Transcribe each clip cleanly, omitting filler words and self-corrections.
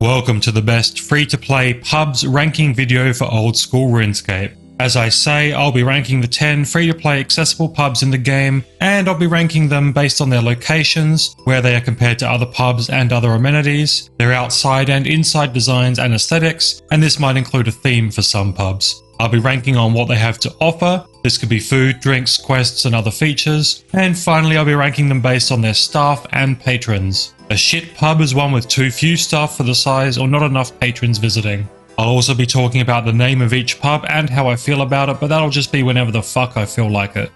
Welcome to the best free-to-play pubs ranking video for Old School Runescape. As I say, I'll be ranking the 10 free-to-play accessible pubs in the game, and I'll be ranking them based on their locations, where they are compared to other pubs and other amenities, their outside and inside designs and aesthetics, and this might include a theme for some pubs. I'll be ranking on what they have to offer. This could be food, drinks, quests, and other features. And finally, I'll be ranking them based on their staff and patrons. A shit pub is one with too few staff for the size or not enough patrons visiting. I'll also be talking about the name of each pub and how I feel about it, but that'll just be whenever the fuck I feel like it.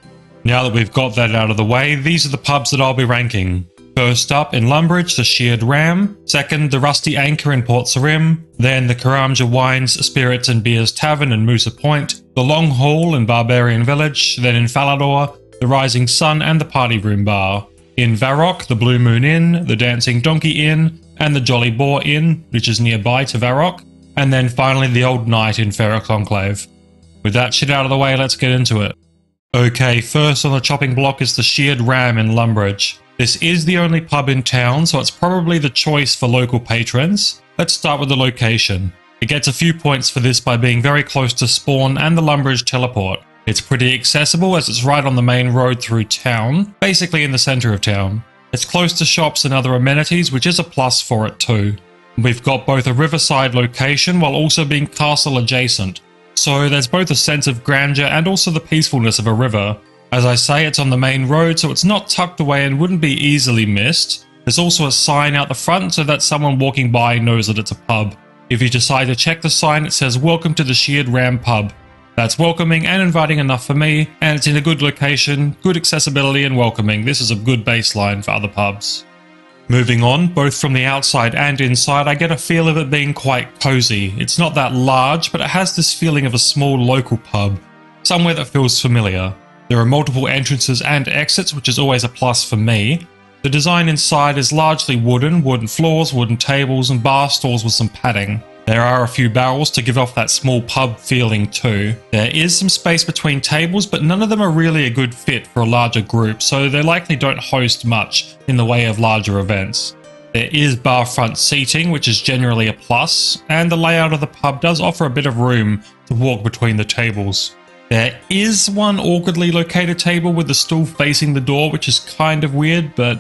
Now that we've got that out of the way, these are the pubs that I'll be ranking. First up, in Lumbridge, the Sheared Ram. Second, the Rusty Anchor in Port Sarim. Then the Karamja Wines, Spirits and Beers Tavern in Moosa Point. The Longhall in Barbarian Village. Then in Falador, the Rising Sun and the Party Room Bar. In Varrock, the Blue Moon Inn, the Dancing Donkey Inn, and the Jolly Boar Inn, which is nearby to Varrock. And then finally the Old Nite in Ferrox Enclave. With that shit out of the way, let's get into it. Okay, first on the chopping block is the Sheared Ram in Lumbridge. This is the only pub in town, so it's probably the choice for local patrons. Let's start with the location. It gets a few points for this by being very close to spawn and the Lumbridge teleport. It's pretty accessible as it's right on the main road through town, basically in the centre of town. It's close to shops and other amenities, which is a plus for it too. We've got both a riverside location while also being castle adjacent. So there's both a sense of grandeur and also the peacefulness of a river. As I say, it's on the main road, so it's not tucked away and wouldn't be easily missed. There's also a sign out the front so that someone walking by knows that it's a pub. If you decide to check the sign, it says "Welcome to the Sheared Ram Pub." That's welcoming and inviting enough for me, and it's in a good location, good accessibility and welcoming. This is a good baseline for other pubs. Moving on, both from the outside and inside, I get a feel of it being quite cozy. It's not that large, but it has this feeling of a small local pub, somewhere that feels familiar. There are multiple entrances and exits, which is always a plus for me. The design inside is largely wooden floors, wooden tables, and bar stools with some padding. There are a few barrels to give off that small pub feeling too. There is some space between tables, but none of them are really a good fit for a larger group, so they likely don't host much in the way of larger events. There is bar front seating, which is generally a plus, and the layout of the pub does offer a bit of room to walk between the tables. There is one awkwardly located table with the stool facing the door, which is kind of weird, but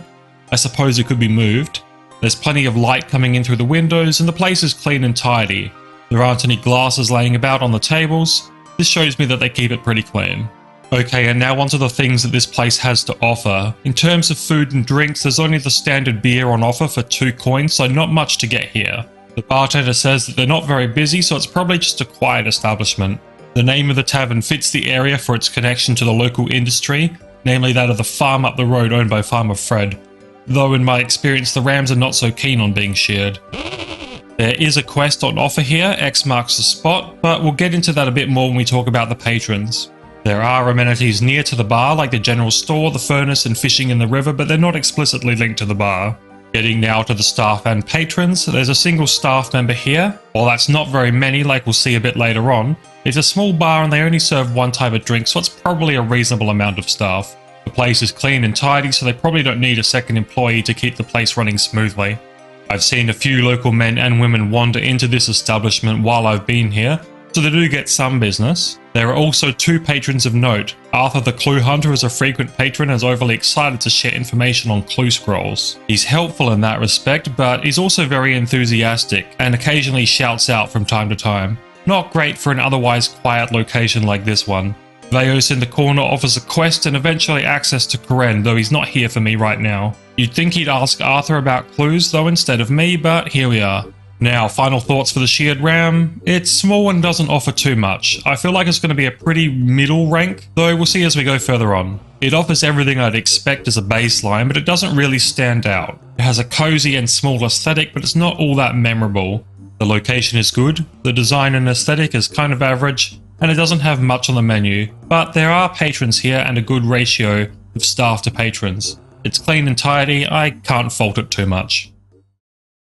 I suppose it could be moved. There's plenty of light coming in through the windows, and the place is clean and tidy. There aren't any glasses laying about on the tables. This shows me that they keep it pretty clean. Okay, and now onto the things that this place has to offer. In terms of food and drinks, there's only the standard beer on offer for 2 coins, so not much to get here. The bartender says that they're not very busy, so it's probably just a quiet establishment. The name of the tavern fits the area for its connection to the local industry, namely that of the farm up the road owned by Farmer Fred. Though in my experience the Rams are not so keen on being sheared. There is a quest on offer here, X marks the spot, but we'll get into that a bit more when we talk about the patrons. There are amenities near to the bar like the general store, the furnace and fishing in the river, but they're not explicitly linked to the bar. Getting now to the staff and patrons, there's a single staff member here. While that's not very many like we'll see a bit later on, it's a small bar and they only serve one type of drink, so it's probably a reasonable amount of staff. The place is clean and tidy, so they probably don't need a second employee to keep the place running smoothly. I've seen a few local men and women wander into this establishment while I've been here, so they do get some business. There are also 2 patrons of note. Arthur the Clue Hunter is a frequent patron and is overly excited to share information on clue scrolls. He's helpful in that respect, but he's also very enthusiastic and occasionally shouts out from time to time. Not great for an otherwise quiet location like this one. Veos in the corner offers a quest and eventually access to Karen, though he's not here for me right now. You'd think he'd ask Arthur about clues though instead of me, but here we are. Now, final thoughts for the Sheared Ram. It's small and doesn't offer too much. I feel like it's going to be a pretty middle rank, though we'll see as we go further on. It offers everything I'd expect as a baseline, but it doesn't really stand out. It has a cozy and small aesthetic, but it's not all that memorable. The location is good, the design and aesthetic is kind of average, and it doesn't have much on the menu, but there are patrons here and a good ratio of staff to patrons. It's clean and tidy, I can't fault it too much.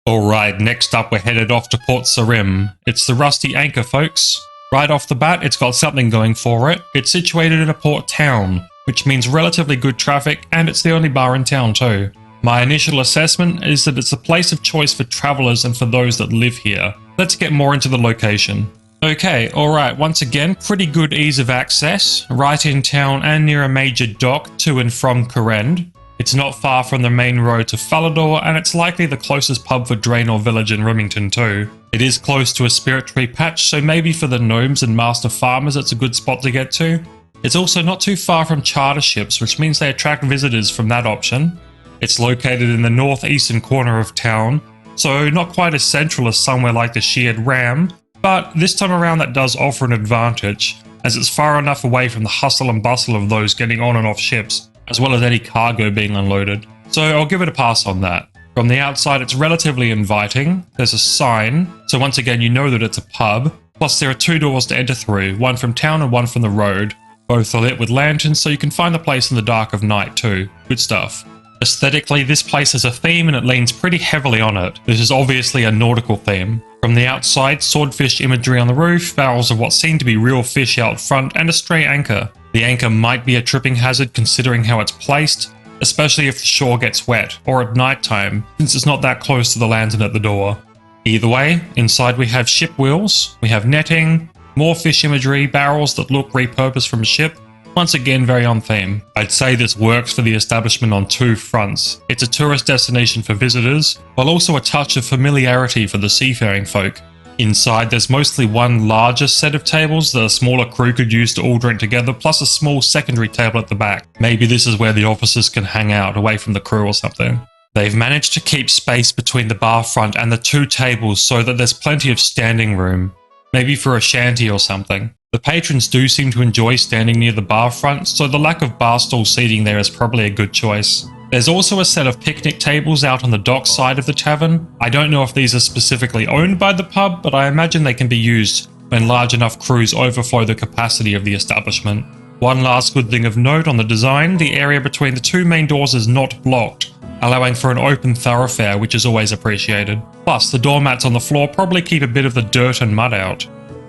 Alright, next up we're headed off to Port Sarim. It's the Rusty Anchor, folks. Right off the bat, it's got something going for it. It's situated in a port town, which means relatively good traffic, and it's the only bar in town too. My initial assessment is that it's a place of choice for travellers and for those that live here. Let's get more into the location. Okay, alright, once again, pretty good ease of access, right in town and near a major dock to and from Karend. It's not far from the main road to Falador, and it's likely the closest pub for Draenor Village in Remington too. It is close to a spirit tree patch, so maybe for the gnomes and master farmers it's a good spot to get to. It's also not too far from charter ships, which means they attract visitors from that option. It's located in the northeastern corner of town, so not quite as central as somewhere like the Sheared Ram, but this time around that does offer an advantage, as it's far enough away from the hustle and bustle of those getting on and off ships, as well as any cargo being unloaded. So I'll give it a pass on that. From the outside it's relatively inviting, there's a sign, so once again you know that it's a pub, plus there are two doors to enter through, one from town and one from the road. Both are lit with lanterns so you can find the place in the dark of night too. Good stuff. Aesthetically, this place has a theme and it leans pretty heavily on it. This is obviously a nautical theme. From the outside, swordfish imagery on the roof, barrels of what seem to be real fish out front, and a stray anchor. The anchor might be a tripping hazard considering how it's placed, especially if the shore gets wet, or at night time, since it's not that close to the lantern at the door. Either way, inside we have ship wheels, we have netting, more fish imagery, barrels that look repurposed from a ship. Once again, very on theme. I'd say this works for the establishment on two fronts. It's a tourist destination for visitors, while also a touch of familiarity for the seafaring folk. Inside, there's mostly one larger set of tables that a smaller crew could use to all drink together, plus a small secondary table at the back. Maybe this is where the officers can hang out, away from the crew or something. They've managed to keep space between the bar front and the two tables so that there's plenty of standing room. Maybe for a shanty or something. The patrons do seem to enjoy standing near the bar front, so the lack of bar stool seating there is probably a good choice. There's also a set of picnic tables out on the dock side of the tavern. I don't know if these are specifically owned by the pub, but I imagine they can be used when large enough crews overflow the capacity of the establishment. One last good thing of note on the design, the area between the two main doors is not blocked, allowing for an open thoroughfare, which is always appreciated. Plus, the doormats on the floor probably keep a bit of the dirt and mud out.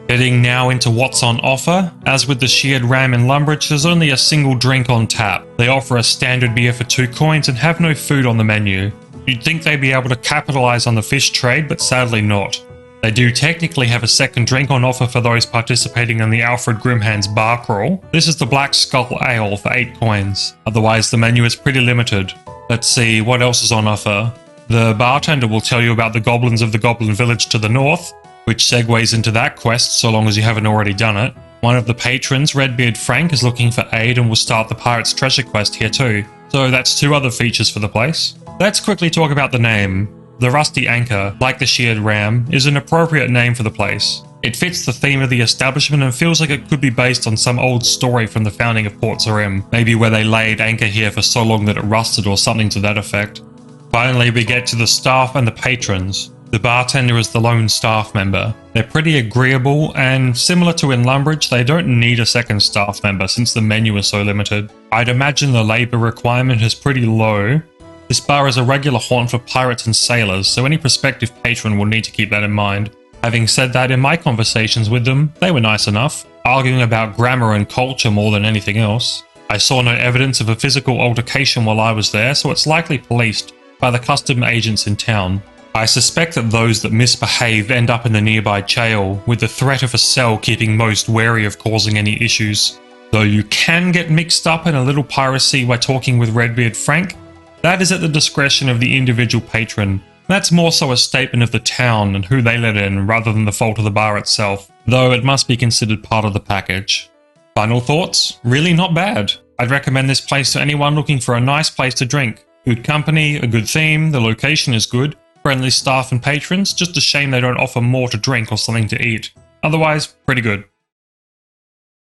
Getting now into what's on offer, as with the Sheared Ram in Lumbridge, there's only a single drink on tap. They offer a standard beer for 2 coins and have no food on the menu. You'd think they'd be able to capitalise on the fish trade, but sadly not. They do technically have a second drink on offer for those participating in the Alfred Grimhand's bar crawl. This is the Black Skull Ale for 8 coins. Otherwise the menu is pretty limited. Let's see, what else is on offer? The bartender will tell you about the goblins of the Goblin Village to the north, which segues into that quest so long as you haven't already done it. One of the patrons, Redbeard Frank, is looking for aid and will start the Pirate's Treasure quest here too. So that's 2 other features for the place. Let's quickly talk about the name. The Rusty Anchor, like the Sheared Ram, is an appropriate name for the place. It fits the theme of the establishment and feels like it could be based on some old story from the founding of Port Sarim, maybe where they laid anchor here for so long that it rusted or something to that effect. Finally, we get to the staff and the patrons. The bartender is the lone staff member. They're pretty agreeable, and similar to in Lumbridge, they don't need a second staff member since the menu is so limited. I'd imagine the labour requirement is pretty low. This bar is a regular haunt for pirates and sailors, so any prospective patron will need to keep that in mind. Having said that, in my conversations with them, they were nice enough, arguing about grammar and culture more than anything else. I saw no evidence of a physical altercation while I was there, so it's likely policed by the custom agents in town. I suspect that those that misbehave end up in the nearby jail, with the threat of a cell keeping most wary of causing any issues. Though you can get mixed up in a little piracy by talking with Redbeard Frank, that is at the discretion of the individual patron. That's more so a statement of the town and who they let in rather than the fault of the bar itself, though it must be considered part of the package. Final thoughts? Really not bad. I'd recommend this place to anyone looking for a nice place to drink. Good company, a good theme, the location is good. Friendly staff and patrons, just a shame they don't offer more to drink or something to eat. Otherwise, pretty good.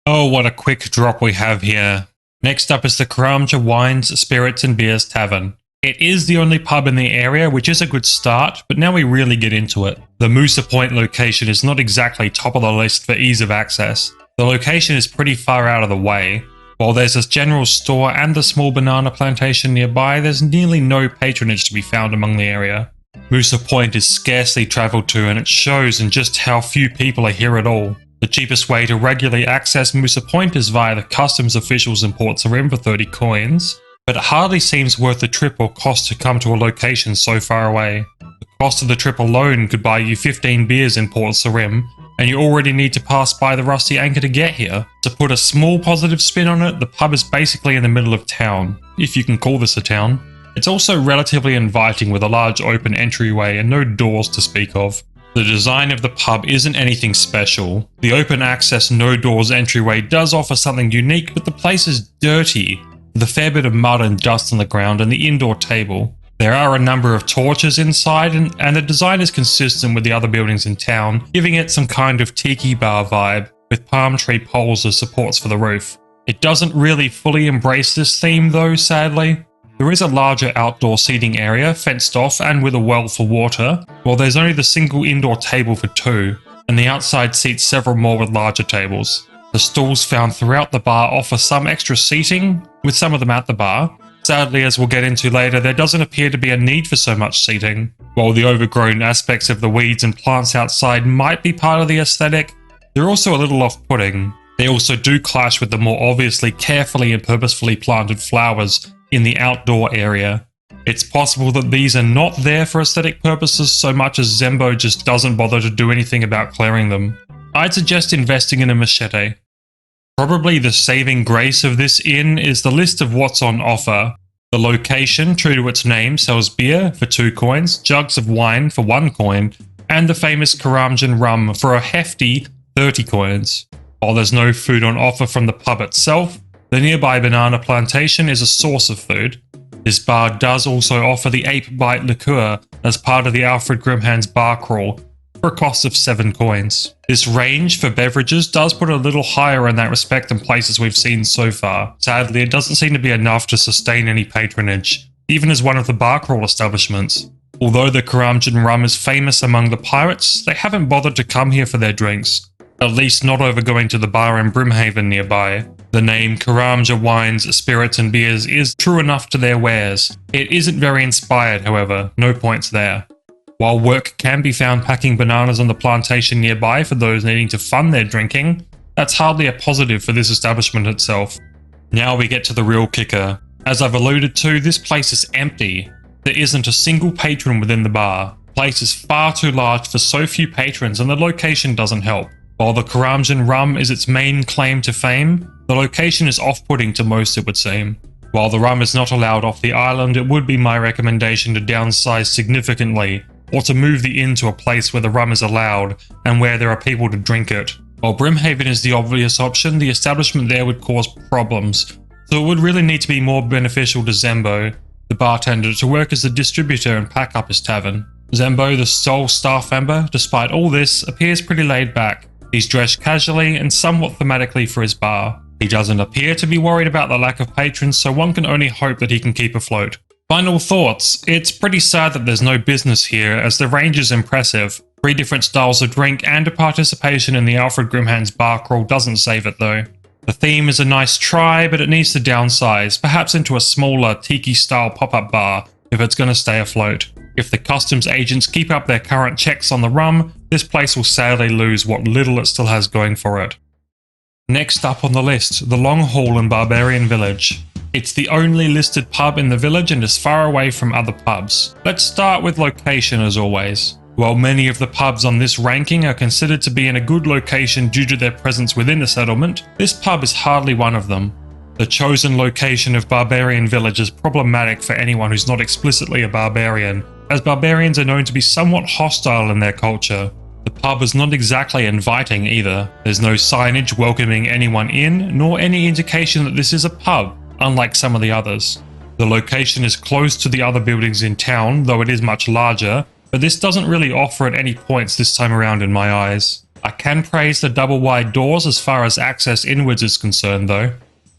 Oh, what a quick drop we have here. Next up is the Karamja Wines, Spirits and Beers Tavern. It is the only pub in the area, which is a good start, but now we really get into it. The Moosa Point location is not exactly top of the list for ease of access. The location is pretty far out of the way. While there's a general store and the small banana plantation nearby, there's nearly no patronage to be found among the area. Moosa Point is scarcely travelled to, and it shows in just how few people are here at all. The cheapest way to regularly access Moosa Point is via the customs officials in Port Sarim for 30 coins. but it hardly seems worth the trip or cost to come to a location so far away. The cost of the trip alone could buy you 15 beers in Port Sarim, and you already need to pass by the Rusty Anchor to get here. To put a small positive spin on it, the pub is basically in the middle of town, if you can call this a town. It's also relatively inviting with a large open entryway and no doors to speak of. The design of the pub isn't anything special. The open access no doors entryway does offer something unique, but the place is dirty, with a fair bit of mud and dust on the ground and the indoor table. There are a number of torches inside, and the design is consistent with the other buildings in town, giving it some kind of tiki bar vibe, with palm tree poles as supports for the roof. It doesn't really fully embrace this theme though, sadly. There is a larger outdoor seating area, fenced off and with a well for water, while there's only the single indoor table for 2, and the outside seats several more with larger tables. The stalls found throughout the bar offer some extra seating, with some of them at the bar. Sadly, as we'll get into later, there doesn't appear to be a need for so much seating. While the overgrown aspects of the weeds and plants outside might be part of the aesthetic, they're also a little off-putting. They also do clash with the more obviously carefully and purposefully planted flowers in the outdoor area. It's possible that these are not there for aesthetic purposes so much as Zembo just doesn't bother to do anything about clearing them. I'd suggest investing in a machete. Probably the saving grace of this inn is the list of what's on offer. The location, true to its name, sells beer for 2 coins, jugs of wine for 1 coin, and the famous Karamja rum for a hefty 30 coins. While there's no food on offer from the pub itself, the nearby banana plantation is a source of food. This bar does also offer the Ape Bite liqueur as part of the Alfred Grimhand's bar crawl for a cost of 7 coins. This range for beverages does put a little higher in that respect than places we've seen so far. Sadly, it doesn't seem to be enough to sustain any patronage, even as one of the bar crawl establishments. Although the Karamja rum is famous among the pirates, they haven't bothered to come here for their drinks. At least not over going to the bar in Brimhaven nearby. The name Karamja Wines, Spirits and Beers is true enough to their wares. It isn't very inspired, however, no points there. While work can be found packing bananas on the plantation nearby for those needing to fund their drinking, that's hardly a positive for this establishment itself. Now we get to the real kicker. As I've alluded to, this place is empty. There isn't a single patron within the bar. The place is far too large for so few patrons and the location doesn't help. While the Karamja rum is its main claim to fame, the location is off-putting to most, it would seem. While the rum is not allowed off the island, it would be my recommendation to downsize significantly, or to move the inn to a place where the rum is allowed and where there are people to drink it. While Brimhaven is the obvious option, the establishment there would cause problems, so it would really need to be more beneficial to Zembo, the bartender, to work as the distributor and pack up his tavern. Zembo, the sole staff member, despite all this, appears pretty laid back. He's dressed casually and somewhat thematically for his bar. He doesn't appear to be worried about the lack of patrons, so one can only hope that he can keep afloat. Final thoughts. It's pretty sad that there's no business here, as the range is impressive. 3 different styles of drink and a participation in the Alfred Grimhand's bar crawl doesn't save it though. The theme is a nice try, but it needs to downsize, perhaps into a smaller tiki-style pop-up bar if it's going to stay afloat. If the customs agents keep up their current checks on the rum, this place will sadly lose what little it still has going for it. Next up on the list, the Longhall in Barbarian Village. It's the only listed pub in the village and is far away from other pubs. Let's start with location as always. While many of the pubs on this ranking are considered to be in a good location due to their presence within the settlement, this pub is hardly one of them. The chosen location of Barbarian Village is problematic for anyone who's not explicitly a barbarian, as barbarians are known to be somewhat hostile in their culture. The pub is not exactly inviting either. There's no signage welcoming anyone in, nor any indication that this is a pub, unlike some of the others. The location is close to the other buildings in town, though it is much larger, but this doesn't really offer at any points this time around in my eyes. I can praise the double wide doors as far as access inwards is concerned though.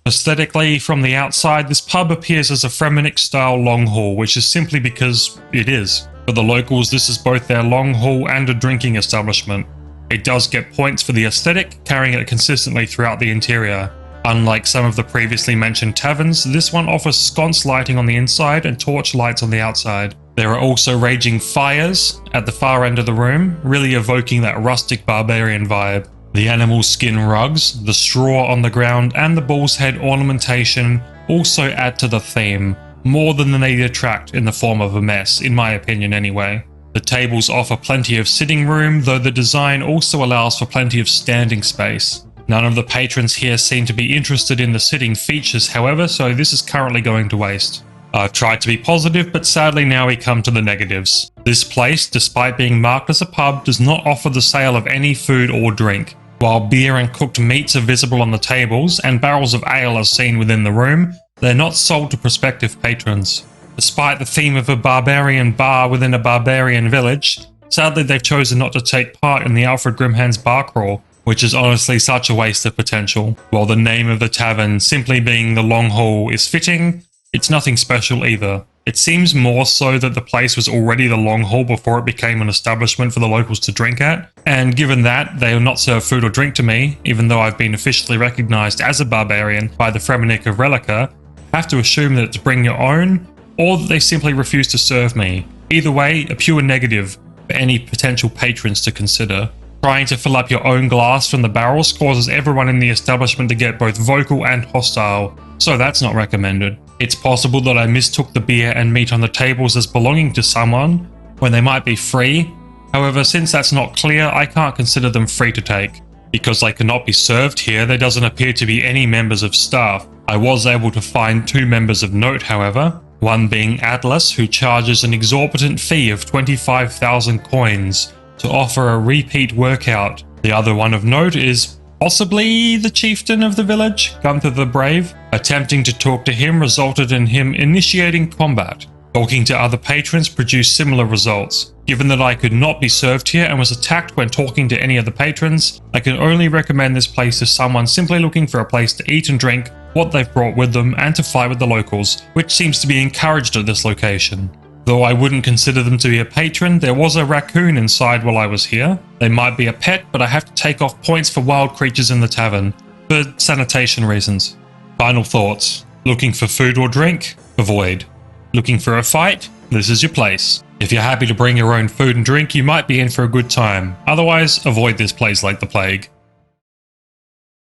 Aesthetically, from the outside, this pub appears as a Fremennik-style Longhall, which is simply because it is. For the locals, this is both their Longhall and a drinking establishment. It does get points for the aesthetic, carrying it consistently throughout the interior. Unlike some of the previously mentioned taverns, this one offers sconce lighting on the inside and torch lights on the outside. There are also raging fires at the far end of the room, really evoking that rustic barbarian vibe. The animal skin rugs, the straw on the ground, and the bull's head ornamentation also add to the theme, more than they detract in the form of a mess, in my opinion anyway. The tables offer plenty of sitting room, though the design also allows for plenty of standing space. None of the patrons here seem to be interested in the sitting features, however, so this is currently going to waste. I've tried to be positive, but sadly now we come to the negatives. This place, despite being marked as a pub, does not offer the sale of any food or drink. While beer and cooked meats are visible on the tables, and barrels of ale are seen within the room, they're not sold to prospective patrons. Despite the theme of a barbarian bar within a barbarian village, sadly they've chosen not to take part in the Alfred Grimhand's bar crawl, which is honestly such a waste of potential. While the name of the tavern simply being the Longhall is fitting, it's nothing special either. It seems more so that the place was already the Longhall before it became an establishment for the locals to drink at, and given that they will not serve food or drink to me, even though I've been officially recognised as a barbarian by the Fremennik of Relica, I have to assume that it's bring your own, or that they simply refuse to serve me. Either way, a pure negative for any potential patrons to consider. Trying to fill up your own glass from the barrels causes everyone in the establishment to get both vocal and hostile, so that's not recommended. It's possible that I mistook the beer and meat on the tables as belonging to someone, when they might be free. However, since that's not clear, I can't consider them free to take. Because they cannot be served here, there doesn't appear to be any members of staff. I was able to find 2 members of note, however, one being Atlas, who charges an exorbitant fee of 25,000 coins to offer a repeat workout. The other one of note is possibly the chieftain of the village, Gunther the Brave. Attempting to talk to him resulted in him initiating combat. Talking to other patrons produced similar results. Given that I could not be served here and was attacked when talking to any of the patrons, I can only recommend this place to someone simply looking for a place to eat and drink what they've brought with them and to fight with the locals, which seems to be encouraged at this location. Though I wouldn't consider them to be a patron, there was a raccoon inside while I was here. They might be a pet, but I have to take off points for wild creatures in the tavern, for sanitation reasons. Final thoughts. Looking for food or drink? Avoid. Looking for a fight? This is your place. If you're happy to bring your own food and drink, you might be in for a good time. Otherwise, avoid this place like the plague.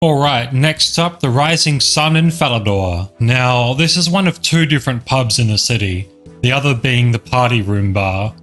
Alright, next up, the Rising Sun in Falador. Now, this is one of 2 different pubs in the city, the other being the Party Room Bar.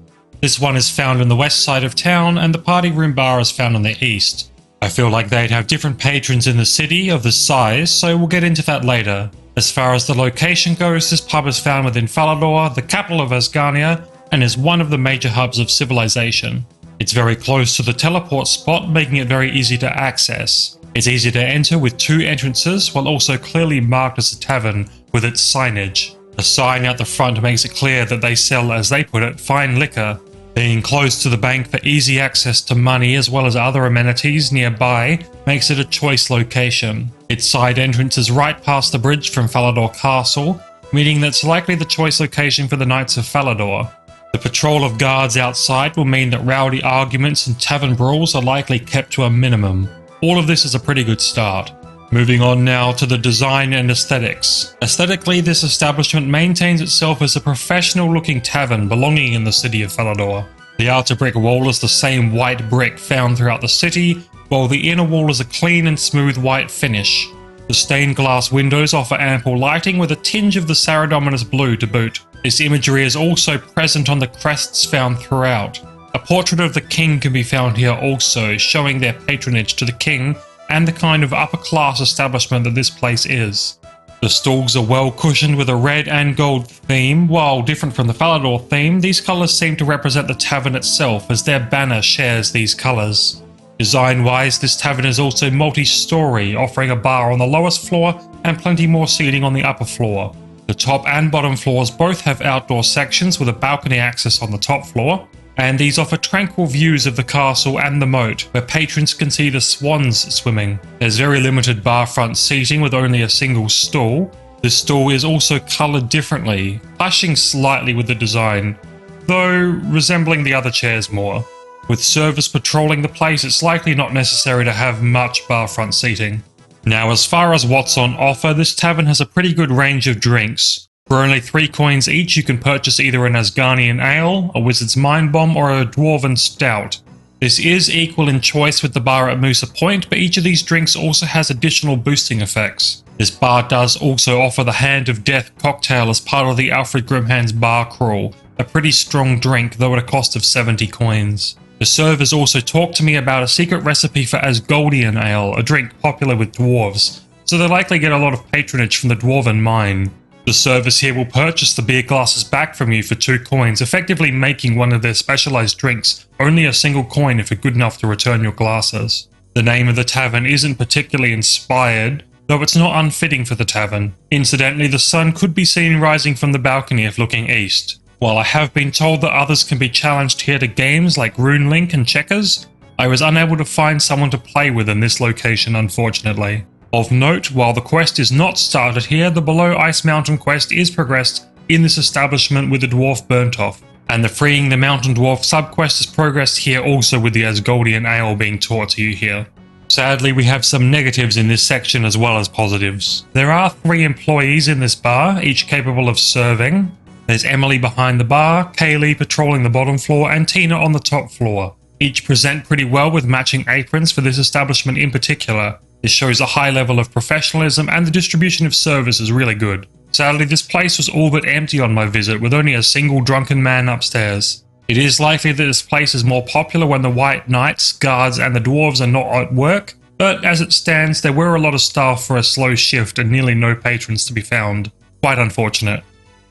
This one is found in the west side of town, and the Party Room Bar is found on the east. I feel like they'd have different patrons in the city of this size, so we'll get into that later. As far as the location goes, this pub is found within Falador, the capital of Asgarnia, and is one of the major hubs of civilization. It's very close to the teleport spot, making it very easy to access. It's easy to enter with 2 entrances, while also clearly marked as a tavern with its signage. The sign out the front makes it clear that they sell, as they put it, fine liquor. Being close to the bank for easy access to money as well as other amenities nearby makes it a choice location. Its side entrance is right past the bridge from Falador Castle, meaning that's likely the choice location for the Knights of Falador. The patrol of guards outside will mean that rowdy arguments and tavern brawls are likely kept to a minimum. All of this is a pretty good start. Moving on now to the design and aesthetics. Aesthetically, this establishment maintains itself as a professional-looking tavern belonging in the city of Falador. The outer brick wall is the same white brick found throughout the city, while the inner wall is a clean and smooth white finish. The stained glass windows offer ample lighting with a tinge of the Saradominus blue to boot. This imagery is also present on the crests found throughout. A portrait of the king can be found here also, showing their patronage to the king and the kind of upper-class establishment that this place is. The stalls are well cushioned with a red and gold theme. While different from the Falador theme, these colours seem to represent the tavern itself, as their banner shares these colours. Design-wise, this tavern is also multi-storey, offering a bar on the lowest floor and plenty more seating on the upper floor. The top and bottom floors both have outdoor sections with a balcony access on the top floor, and these offer tranquil views of the castle and the moat, where patrons can see the swans swimming. There's very limited bar front seating with only a single stool. This stool is also coloured differently, clashing slightly with the design, though resembling the other chairs more. With servers patrolling the place, it's likely not necessary to have much bar front seating. Now, as far as what's on offer, this tavern has a pretty good range of drinks. For only 3 coins each, you can purchase either an Asgarnian ale, a Wizard's Mind Bomb, or a Dwarven Stout. This is equal in choice with the bar at Moosa Point, but each of these drinks also has additional boosting effects. This bar does also offer the Hand of Death cocktail as part of the Alfred Grimhand's bar crawl, a pretty strong drink though at a cost of 70 coins. The servers also talked to me about a secret recipe for Asgoldian Ale, a drink popular with dwarves, so they likely get a lot of patronage from the dwarven mine. The servers here will purchase the beer glasses back from you for 2 coins, effectively making one of their specialized drinks only a single coin if you're good enough to return your glasses. The name of the tavern isn't particularly inspired, though it's not unfitting for the tavern. Incidentally, the sun could be seen rising from the balcony if looking east. While I have been told that others can be challenged here to games like Rune Link and Checkers, I was unable to find someone to play with in this location, unfortunately. Of note, while the quest is not started here, the Below Ice Mountain quest is progressed in this establishment with the dwarf burnt off, and the Freeing the Mountain Dwarf subquest is progressed here also with the Asgoldian Ale being taught to you here. Sadly, we have some negatives in this section as well as positives. There are 3 employees in this bar, each capable of serving. There's Emily behind the bar, Kaylee patrolling the bottom floor, and Tina on the top floor. Each present pretty well with matching aprons for this establishment in particular. This shows a high level of professionalism and the distribution of service is really good. Sadly, this place was all but empty on my visit with only a single drunken man upstairs. It is likely that this place is more popular when the White Knights, guards and the dwarves are not at work, but as it stands there were a lot of staff for a slow shift and nearly no patrons to be found. Quite unfortunate.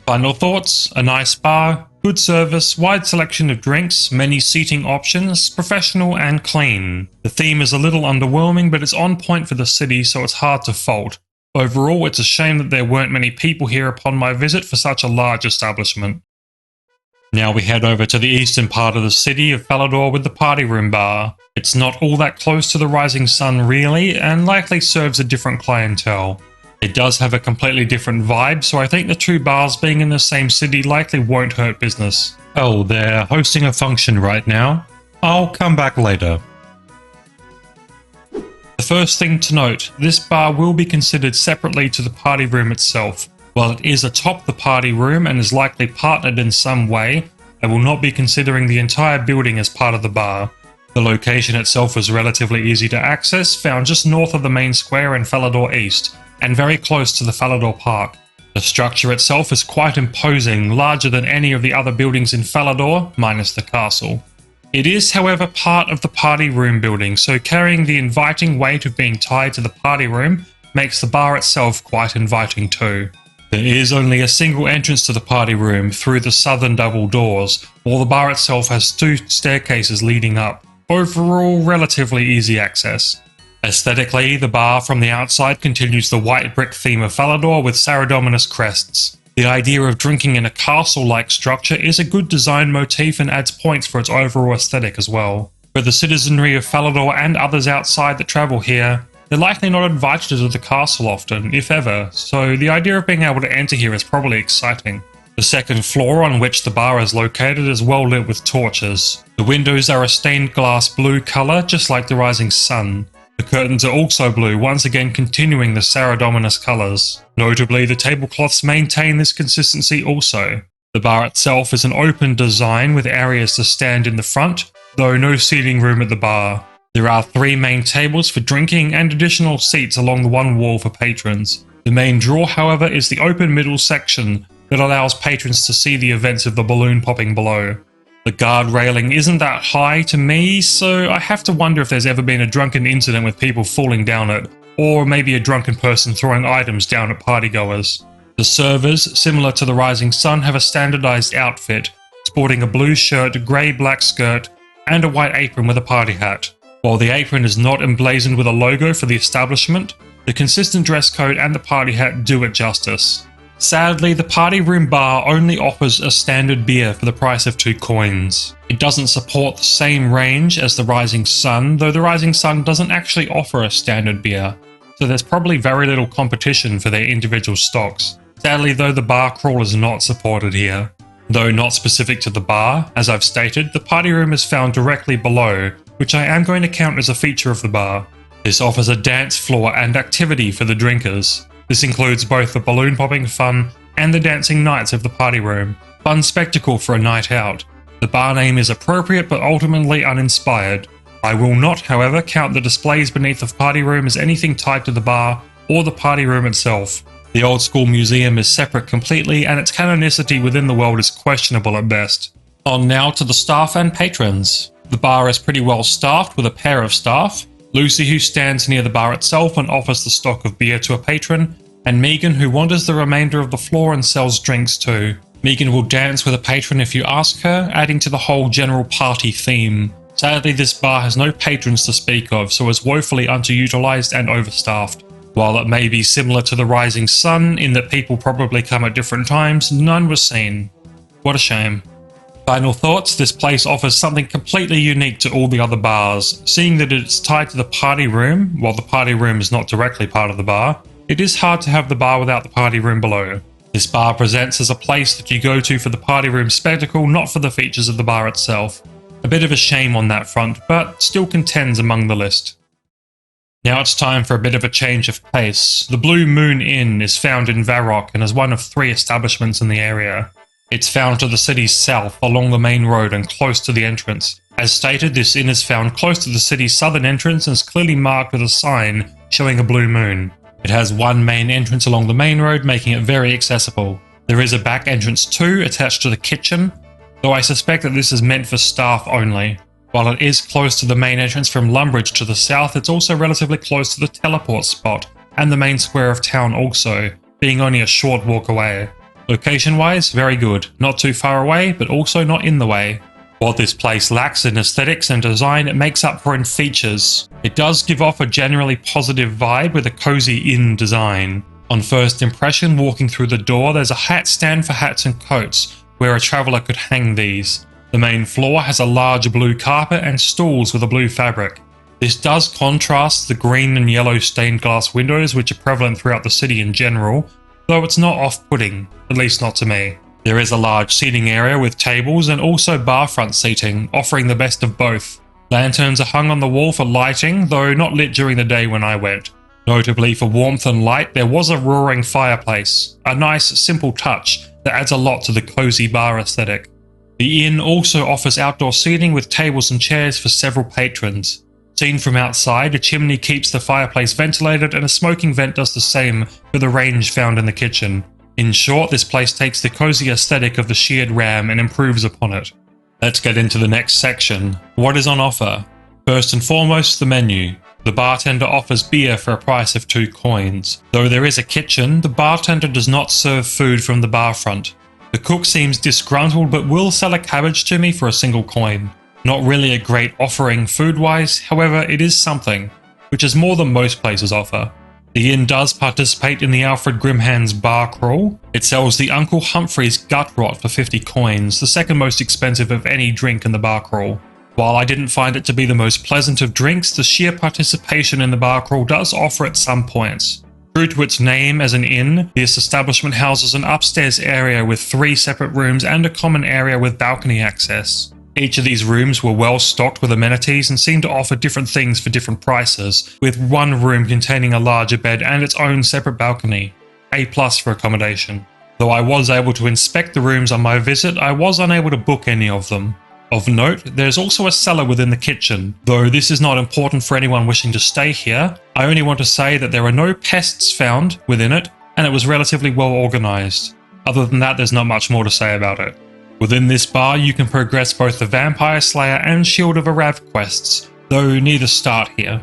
Final thoughts: a nice bar, good service, wide selection of drinks, many seating options, professional and clean. The theme is a little underwhelming, but it's on point for the city, so it's hard to fault. Overall, it's a shame that there weren't many people here upon my visit for such a large establishment. Now we head over to the eastern part of the city of Falador with the Party Room Bar. It's not all that close to the Rising Sun really, and likely serves a different clientele. It does have a completely different vibe, so I think the 2 bars being in the same city likely won't hurt business. Oh, they're hosting a function right now. I'll come back later. The first thing to note, this bar will be considered separately to the party room itself. While it is atop the party room and is likely partnered in some way, I will not be considering the entire building as part of the bar. The location itself was relatively easy to access, found just north of the main square in Falador East, and very close to the Falador Park. The structure itself is quite imposing, larger than any of the other buildings in Falador, minus the castle. It is, however, part of the party room building, so carrying the inviting weight of being tied to the party room makes the bar itself quite inviting too. There is only a single entrance to the party room through the southern double doors, while the bar itself has 2 staircases leading up. Overall, relatively easy access. Aesthetically, the bar from the outside continues the white brick theme of Falador with Saradominus crests. The idea of drinking in a castle-like structure is a good design motif and adds points for its overall aesthetic as well. For the citizenry of Falador and others outside that travel here, they're likely not invited to the castle often, if ever, so the idea of being able to enter here is probably exciting. The second floor on which the bar is located is well lit with torches. The windows are a stained glass blue colour, just like the rising sun. The curtains are also blue, once again continuing the Saradominus colours. Notably, the tablecloths maintain this consistency also. The bar itself is an open design with areas to stand in the front, though no seating room at the bar. There are 3 main tables for drinking and additional seats along the one wall for patrons. The main draw, however, is the open middle section that allows patrons to see the events of the balloon popping below. The guard railing isn't that high to me, so I have to wonder if there's ever been a drunken incident with people falling down it, or maybe a drunken person throwing items down at partygoers. The servers, similar to the Rising Sun, have a standardized outfit, sporting a blue shirt, grey-black skirt, and a white apron with a party hat. While the apron is not emblazoned with a logo for the establishment, the consistent dress code and the party hat do it justice. Sadly, the party room bar only offers a standard beer for the price of 2 coins. It doesn't support the same range as the Rising Sun, though the Rising Sun doesn't actually offer a standard beer, so there's probably very little competition for their individual stocks. Sadly though, the bar crawl is not supported here. Though not specific to the bar, as I've stated, the party room is found directly below, which I am going to count as a feature of the bar. This offers a dance floor and activity for the drinkers. This includes both the balloon popping fun and the dancing nights of the party room. Fun spectacle for a night out. The bar name is appropriate but ultimately uninspired. I will not, however, count the displays beneath the party room as anything tied to the bar, or the party room itself. The Old School Museum is separate completely, and its canonicity within the world is questionable at best. On now to the staff and patrons. The bar is pretty well staffed with a pair of staff, Lucy, who stands near the bar itself and offers the stock of beer to a patron, and Megan, who wanders the remainder of the floor and sells drinks too. Megan will dance with a patron if you ask her, adding to the whole general party theme. Sadly, this bar has no patrons to speak of, so is woefully underutilized and overstaffed. While it may be similar to the Rising Sun in that people probably come at different times, none was seen. What a shame. Final thoughts, this place offers something completely unique to all the other bars. Seeing that it's tied to the party room, while the party room is not directly part of the bar, it is hard to have the bar without the party room below. This bar presents as a place that you go to for the party room spectacle, not for the features of the bar itself. A bit of a shame on that front, but still contends among the list. Now it's time for a bit of a change of pace. The Blue Moon Inn is found in Varrock and is one of 3 establishments in the area. It's found to the city's south, along the main road and close to the entrance. As stated, this inn is found close to the city's southern entrance and is clearly marked with a sign showing a blue moon. It has one main entrance along the main road, making it very accessible. There is a back entrance too, attached to the kitchen, though I suspect that this is meant for staff only. While it is close to the main entrance from Lumbridge to the south, it's also relatively close to the teleport spot, and the main square of town also, being only a short walk away. Location-wise, very good. Not too far away, but also not in the way. What this place lacks in aesthetics and design, it makes up for in features. It does give off a generally positive vibe with a cozy inn design. On first impression, walking through the door, there's a hat stand for hats and coats, where a traveller could hang these. The main floor has a large blue carpet and stools with a blue fabric. This does contrast the green and yellow stained glass windows which are prevalent throughout the city in general, though it's not off-putting, at least not to me. There is a large seating area with tables and also bar front seating, offering the best of both. Lanterns are hung on the wall for lighting, though not lit during the day when I went. Notably for warmth and light, there was a roaring fireplace, a nice simple touch that adds a lot to the cozy bar aesthetic. The inn also offers outdoor seating with tables and chairs for several patrons. Seen from outside, a chimney keeps the fireplace ventilated and a smoking vent does the same for the range found in the kitchen. In short, this place takes the cozy aesthetic of the Sheared Ram and improves upon it. Let's get into the next section. What is on offer? First and foremost, the menu. The bartender offers beer for a price of 2 coins. Though there is a kitchen, the bartender does not serve food from the bar front. The cook seems disgruntled but will sell a cabbage to me for a single coin. Not really a great offering food-wise, however it is something, which is more than most places offer. The inn does participate in the Alfred Grimhand's bar crawl. It sells the Uncle Humphrey's Gut Rot for 50 coins, the second most expensive of any drink in the bar crawl. While I didn't find it to be the most pleasant of drinks, the sheer participation in the bar crawl does offer at some points. True to its name as an inn, this establishment houses an upstairs area with 3 separate rooms and a common area with balcony access. Each of these rooms were well stocked with amenities and seemed to offer different things for different prices, with one room containing a larger bed and its own separate balcony. A+ for accommodation. Though I was able to inspect the rooms on my visit, I was unable to book any of them. Of note, there's also a cellar within the kitchen. Though this is not important for anyone wishing to stay here, I only want to say that there are no pests found within it, and it was relatively well organised. Other than that, there's not much more to say about it. Within this bar, you can progress both the Vampire Slayer and Shield of Arav quests, though neither start here.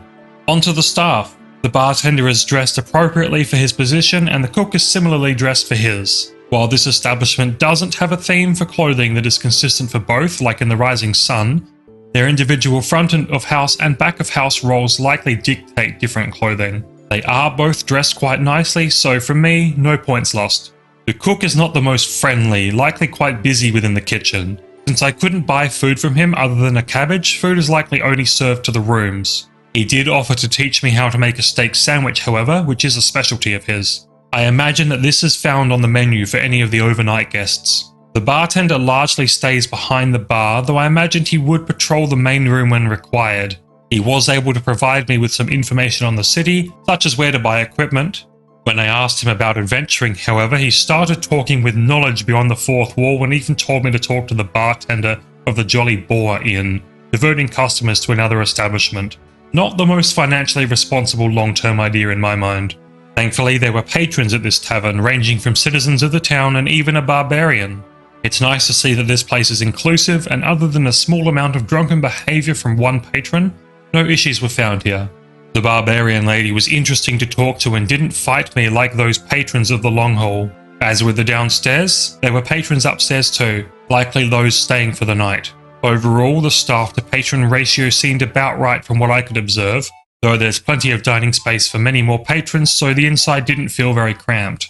Onto the staff. The bartender is dressed appropriately for his position, and the cook is similarly dressed for his. While this establishment doesn't have a theme for clothing that is consistent for both, like in the Rising Sun, their individual front of house and back of house roles likely dictate different clothing. They are both dressed quite nicely, so for me, no points lost. The cook is not the most friendly, likely quite busy within the kitchen. Since I couldn't buy food from him other than a cabbage, food is likely only served to the rooms. He did offer to teach me how to make a steak sandwich, however, which is a specialty of his. I imagine that this is found on the menu for any of the overnight guests. The bartender largely stays behind the bar, though I imagined he would patrol the main room when required. He was able to provide me with some information on the city, such as where to buy equipment. When I asked him about adventuring, however, he started talking with knowledge beyond the fourth wall and even told me to talk to the bartender of the Jolly Boar Inn, diverting customers to another establishment. Not the most financially responsible long-term idea in my mind. Thankfully, there were patrons at this tavern, ranging from citizens of the town and even a barbarian. It's nice to see that this place is inclusive, and other than a small amount of drunken behaviour from one patron, no issues were found here. The barbarian lady was interesting to talk to and didn't fight me like those patrons of the Longhall. As with the downstairs, there were patrons upstairs too, likely those staying for the night. Overall, the staff to patron ratio seemed about right from what I could observe, though there's plenty of dining space for many more patrons, so the inside didn't feel very cramped.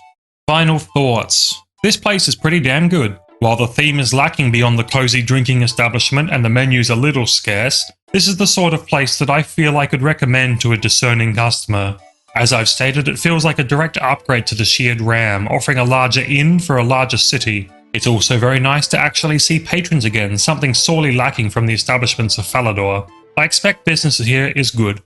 Final thoughts. This place is pretty damn good. While the theme is lacking beyond the cozy drinking establishment and the menu's a little scarce, this is the sort of place that I feel I could recommend to a discerning customer. As I've stated, it feels like a direct upgrade to the Sheared Ram, offering a larger inn for a larger city. It's also very nice to actually see patrons again, something sorely lacking from the establishments of Falador. I expect business here is good.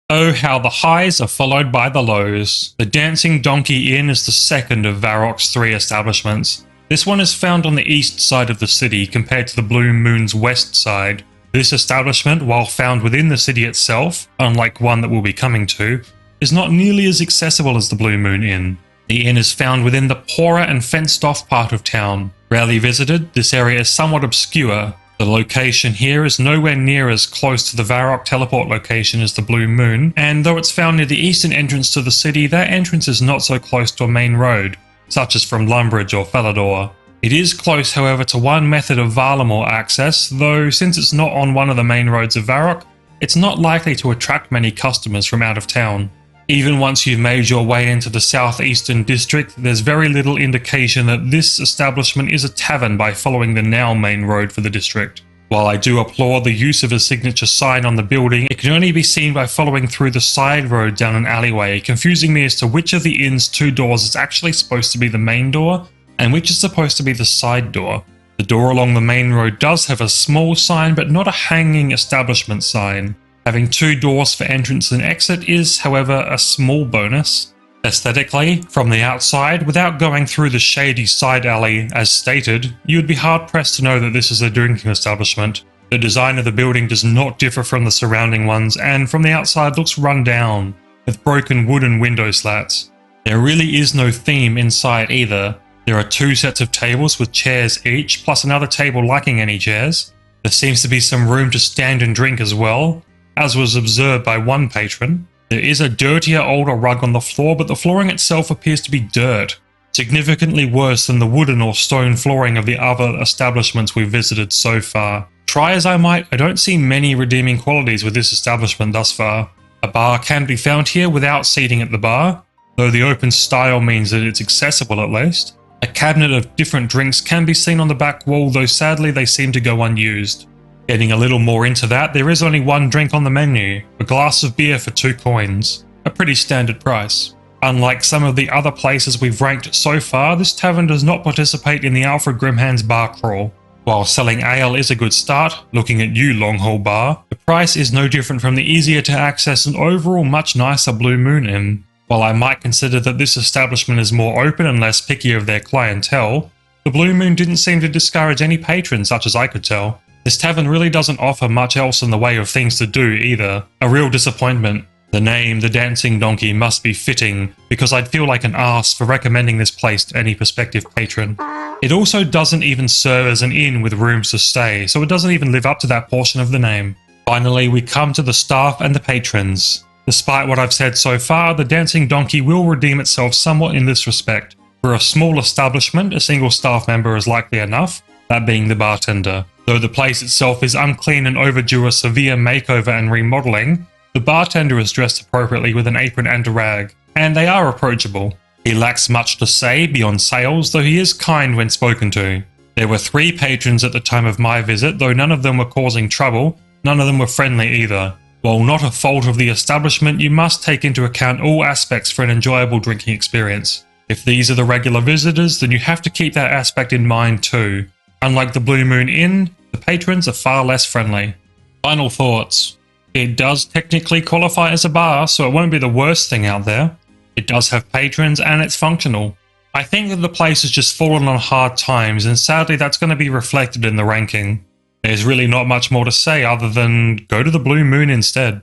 Oh, how the highs are followed by the lows. The Dancing Donkey Inn is the second of Varroc's 3 establishments. This one is found on the east side of the city compared to the Blue Moon's west side. This establishment, while found within the city itself, unlike one that we'll be coming to, is not nearly as accessible as the Blue Moon Inn. The inn is found within the poorer and fenced-off part of town. Rarely visited, this area is somewhat obscure. The location here is nowhere near as close to the Varroc teleport location as the Blue Moon, and though it's found near the eastern entrance to the city, that entrance is not so close to a main road, such as from Lumbridge or Falador. It is close, however, to one method of Varlamore access, though since it's not on one of the main roads of Varroc, it's not likely to attract many customers from out of town. Even once you've made your way into the southeastern district, there's very little indication that this establishment is a tavern by following the now main road for the district. While I do applaud the use of a signature sign on the building, it can only be seen by following through the side road down an alleyway, confusing me as to which of the inn's 2 doors is actually supposed to be the main door, and which is supposed to be the side door. The door along the main road does have a small sign, but not a hanging establishment sign. Having 2 doors for entrance and exit is, however, a small bonus. Aesthetically, from the outside, without going through the shady side alley as stated, you would be hard-pressed to know that this is a drinking establishment. The design of the building does not differ from the surrounding ones, and from the outside looks run down, with broken wooden window slats. There really is no theme inside either. There are 2 sets of tables with chairs each, plus another table lacking any chairs. There seems to be some room to stand and drink as well, as was observed by one patron. There is a dirtier, older rug on the floor, but the flooring itself appears to be dirt, significantly worse than the wooden or stone flooring of the other establishments we've visited so far. Try as I might, I don't see many redeeming qualities with this establishment thus far. A bar can be found here without seating at the bar, though the open style means that it's accessible at least. A cabinet of different drinks can be seen on the back wall, though sadly they seem to go unused. Getting a little more into that, there is only one drink on the menu, a glass of beer for 2 coins, a pretty standard price. Unlike some of the other places we've ranked so far, this tavern does not participate in the Alfred Grimhand's bar crawl. While selling ale is a good start, looking at you Longhall Bar, the price is no different from the easier to access and overall much nicer Blue Moon Inn. While I might consider that this establishment is more open and less picky of their clientele, the Blue Moon didn't seem to discourage any patrons such as I could tell. This tavern really doesn't offer much else in the way of things to do either. A real disappointment. The name, The Dancing Donkey, must be fitting, because I'd feel like an arse for recommending this place to any prospective patron. It also doesn't even serve as an inn with rooms to stay, so it doesn't even live up to that portion of the name. Finally, we come to the staff and the patrons. Despite what I've said so far, the Dancing Donkey will redeem itself somewhat in this respect. For a small establishment, a single staff member is likely enough, that being the bartender. Though the place itself is unclean and overdue a severe makeover and remodeling, the bartender is dressed appropriately with an apron and a rag, and they are approachable. He lacks much to say beyond sales, though he is kind when spoken to. There were 3 patrons at the time of my visit, though none of them were causing trouble, none of them were friendly either. While not a fault of the establishment, you must take into account all aspects for an enjoyable drinking experience. If these are the regular visitors, then you have to keep that aspect in mind too. Unlike the Blue Moon Inn, the patrons are far less friendly. Final thoughts. It does technically qualify as a bar, so it won't be the worst thing out there. It does have patrons and it's functional. I think that the place has just fallen on hard times, and sadly that's going to be reflected in the ranking. There's really not much more to say other than go to the Blue Moon instead.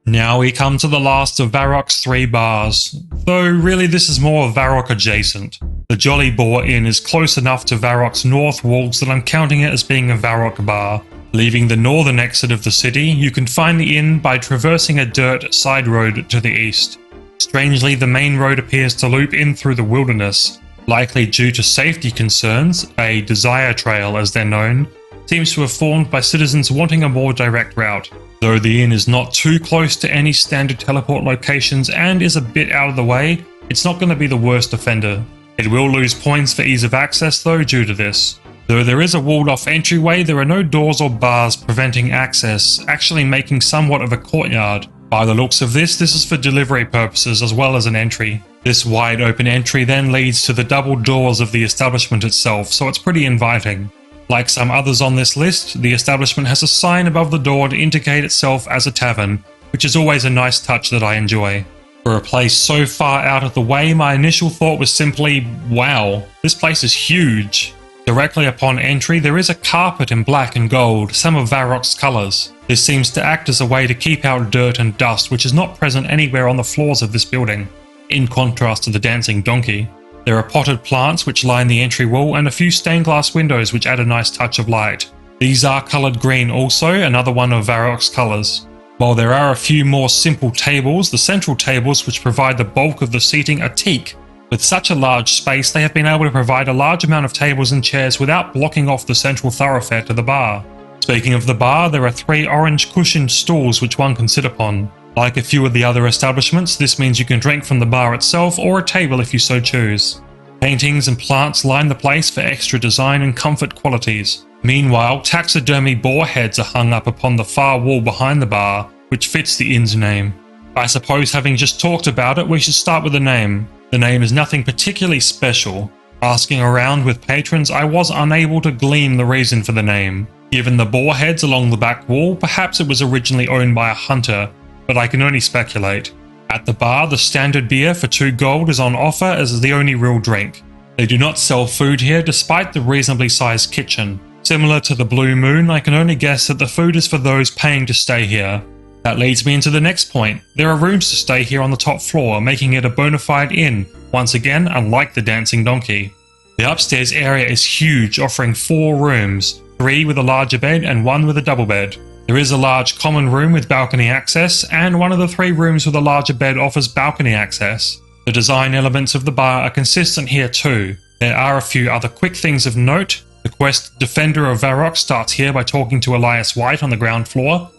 Now we come to the last of Varroc's 3 bars, though really this is more Varroc adjacent. The Jolly Boar Inn is close enough to Varroc's north walls that I'm counting it as being a Varroc bar. Leaving the northern exit of the city, you can find the inn by traversing a dirt side road to the east. Strangely, the main road appears to loop in through the wilderness, likely due to safety concerns. A desire trail, as they're known, seems to have formed by citizens wanting a more direct route. Though the inn is not too close to any standard teleport locations and is a bit out of the way, it's not going to be the worst offender. It will lose points for ease of access though due to this. Though there is a walled off entryway, there are no doors or bars preventing access, actually making somewhat of a courtyard. By the looks of this is for delivery purposes as well as an entry. This wide open entry then leads to the double doors of the establishment itself, so it's pretty inviting. Like some others on this list, the establishment has a sign above the door to indicate itself as a tavern, which is always a nice touch that I enjoy. For a place so far out of the way, my initial thought was simply, wow, this place is huge. Directly upon entry, there is a carpet in black and gold, some of Varroc's colours. This seems to act as a way to keep out dirt and dust, which is not present anywhere on the floors of this building, in contrast to the dancing donkey. There are potted plants which line the entry wall and a few stained glass windows which add a nice touch of light. These are coloured green also, another one of Varroc's colours. While there are a few more simple tables, the central tables which provide the bulk of the seating are teak. With such a large space, they have been able to provide a large amount of tables and chairs without blocking off the central thoroughfare to the bar. Speaking of the bar, there are 3 orange cushioned stools which one can sit upon. Like a few of the other establishments, this means you can drink from the bar itself or a table if you so choose. Paintings and plants line the place for extra design and comfort qualities. Meanwhile, taxidermy boar heads are hung up upon the far wall behind the bar, which fits the inn's name. I suppose having just talked about it, we should start with the name. The name is nothing particularly special. Asking around with patrons, I was unable to glean the reason for the name. Given the boar heads along the back wall, perhaps it was originally owned by a hunter, but I can only speculate. At the bar, the standard beer for 2 gold is on offer as the only real drink. They do not sell food here despite the reasonably sized kitchen. Similar to the Blue Moon, I can only guess that the food is for those paying to stay here. That leads me into the next point. There are rooms to stay here on the top floor, making it a bona fide inn, once again unlike the Dancing Donkey. The upstairs area is huge, offering 4 rooms, 3 with a larger bed and 1 with a double bed. There is a large common room with balcony access, and one of the 3 rooms with a larger bed offers balcony access. The design elements of the bar are consistent here too. There are a few other quick things of note. The quest Defender of Varroc starts here by talking to Elias White on the ground floor,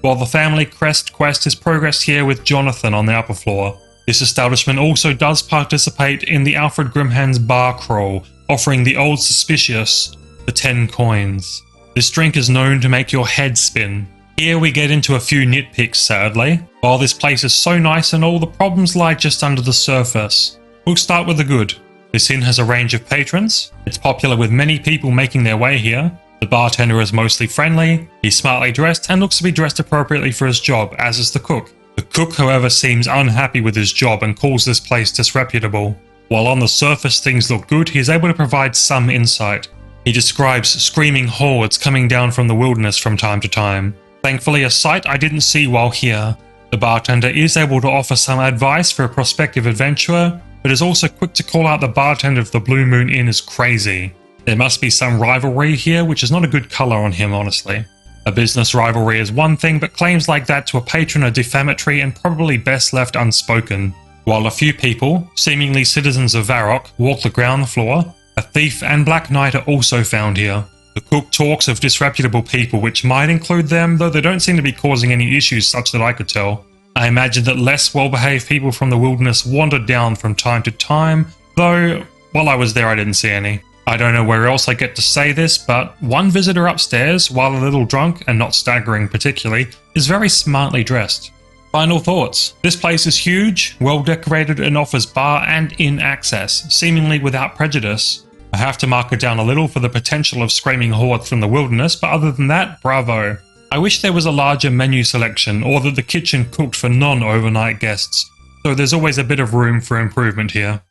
while the Family Crest quest is progressed here with Jonathan on the upper floor. This establishment also does participate in the Alfred Grimhand's bar crawl, offering the Old Suspicious for 10 coins. This drink is known to make your head spin. Here we get into a few nitpicks sadly. While this place is so nice and all, the problems lie just under the surface. We'll start with the good. This inn has a range of patrons. It's popular with many people making their way here. The bartender is mostly friendly, he's smartly dressed and looks to be dressed appropriately for his job, as is the cook. The cook, however, seems unhappy with his job and calls this place disreputable. While on the surface things look good, he is able to provide some insight. He describes screaming hordes coming down from the wilderness from time to time. Thankfully, a sight I didn't see while here. The bartender is able to offer some advice for a prospective adventurer, but is also quick to call out the bartender of the Blue Moon Inn as crazy. There must be some rivalry here, which is not a good colour on him, honestly. A business rivalry is one thing, but claims like that to a patron are defamatory and probably best left unspoken. While a few people, seemingly citizens of Varroc, walk the ground floor, a thief and Black Knight are also found here. The cook talks of disreputable people, which might include them, though they don't seem to be causing any issues such that I could tell. I imagine that less well-behaved people from the wilderness wandered down from time to time, though while I was there I didn't see any. I don't know where else I get to say this, but one visitor upstairs, while a little drunk and not staggering particularly, is very smartly dressed. Final thoughts. This place is huge, well decorated and offers bar and inn access, seemingly without prejudice. I have to mark it down a little for the potential of screaming hordes from the wilderness, but other than that, bravo. I wish there was a larger menu selection, or that the kitchen cooked for non-overnight guests, though there's always a bit of room for improvement here.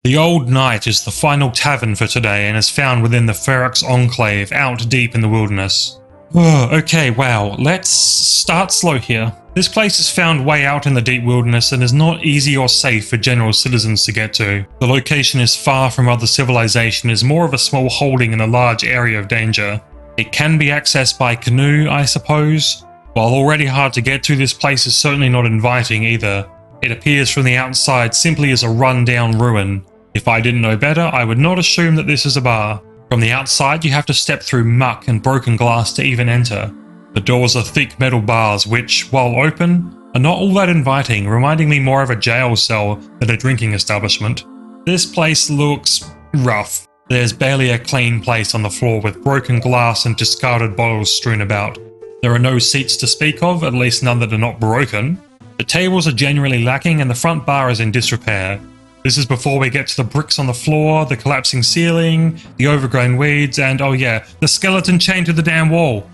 The Old Nite is the final tavern for today and is found within the Ferox Enclave out deep in the wilderness. Okay, wow, let's start slow here. This place is found way out in the deep wilderness and is not easy or safe for general citizens to get to. The location is far from other civilization, is more of a small holding in a large area of danger. It can be accessed by canoe, I suppose. While already hard to get to, this place is certainly not inviting either. It appears from the outside simply as a run-down ruin. If I didn't know better, I would not assume that this is a bar. From the outside, you have to step through muck and broken glass to even enter. The doors are thick metal bars which, while open, are not all that inviting, reminding me more of a jail cell than a drinking establishment. This place looks rough. There's barely a clean place on the floor with broken glass and discarded bottles strewn about. There are no seats to speak of, at least none that are not broken. The tables are generally lacking and the front bar is in disrepair. This is before we get to the bricks on the floor, the collapsing ceiling, the overgrown weeds, and oh yeah, the skeleton chained to the damn wall.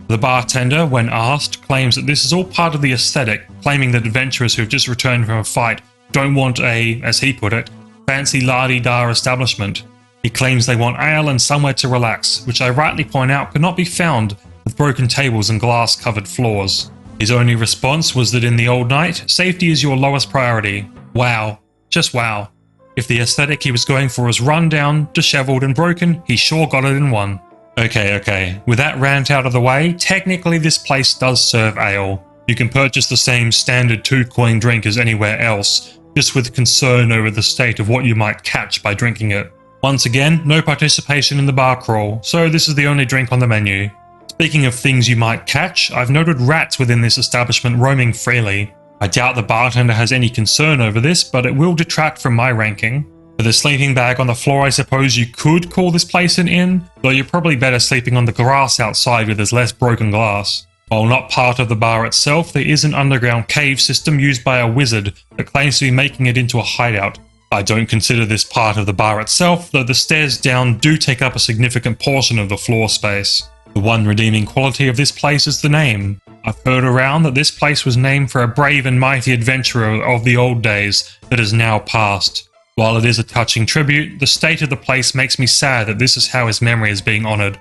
The bartender, when asked, claims that this is all part of the aesthetic, claiming that adventurers who have just returned from a fight don't want a, as he put it, fancy la-di-da establishment. He claims they want ale and somewhere to relax, which I rightly point out could not be found with broken tables and glass-covered floors. His only response was that in the Old Nite, safety is your lowest priority. Wow. Just wow. If the aesthetic he was going for was run down, dishevelled and broken, he sure got it in one. Okay. With that rant out of the way, technically this place does serve ale. You can purchase the same standard 2-coin drink as anywhere else, just with concern over the state of what you might catch by drinking it. Once again, no participation in the bar crawl, so this is the only drink on the menu. Speaking of things you might catch, I've noted rats within this establishment roaming freely. I doubt the bartender has any concern over this, but it will detract from my ranking. With a sleeping bag on the floor, I suppose you could call this place an inn, though you're probably better sleeping on the grass outside where there's less broken glass. While not part of the bar itself, there is an underground cave system used by a wizard that claims to be making it into a hideout. I don't consider this part of the bar itself, though the stairs down do take up a significant portion of the floor space. The one redeeming quality of this place is the name. I've heard around that this place was named for a brave and mighty adventurer of the old days that is now past. While it is a touching tribute, the state of the place makes me sad that this is how his memory is being honoured.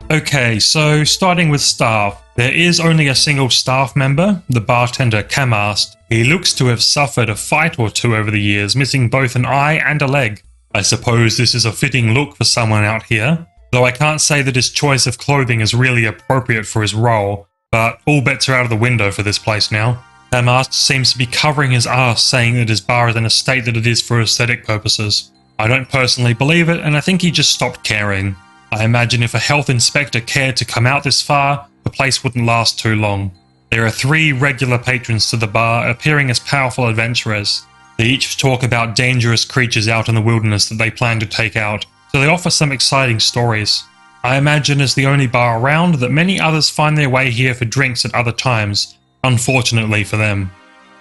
Okay, so starting with staff. There is only a single staff member, the bartender Kamast. He looks to have suffered a fight or two over the years, missing both an eye and a leg. I suppose this is a fitting look for someone out here, though I can't say that his choice of clothing is really appropriate for his role, but all bets are out of the window for this place now. Kamast seems to be covering his ass, saying that his bar is in a state that it is for aesthetic purposes. I don't personally believe it, and I think he just stopped caring. I imagine if a health inspector cared to come out this far, the place wouldn't last too long. There are 3 regular patrons to the bar, appearing as powerful adventurers. They each talk about dangerous creatures out in the wilderness that they plan to take out, so they offer some exciting stories. I imagine as the only bar around that many others find their way here for drinks at other times, unfortunately for them.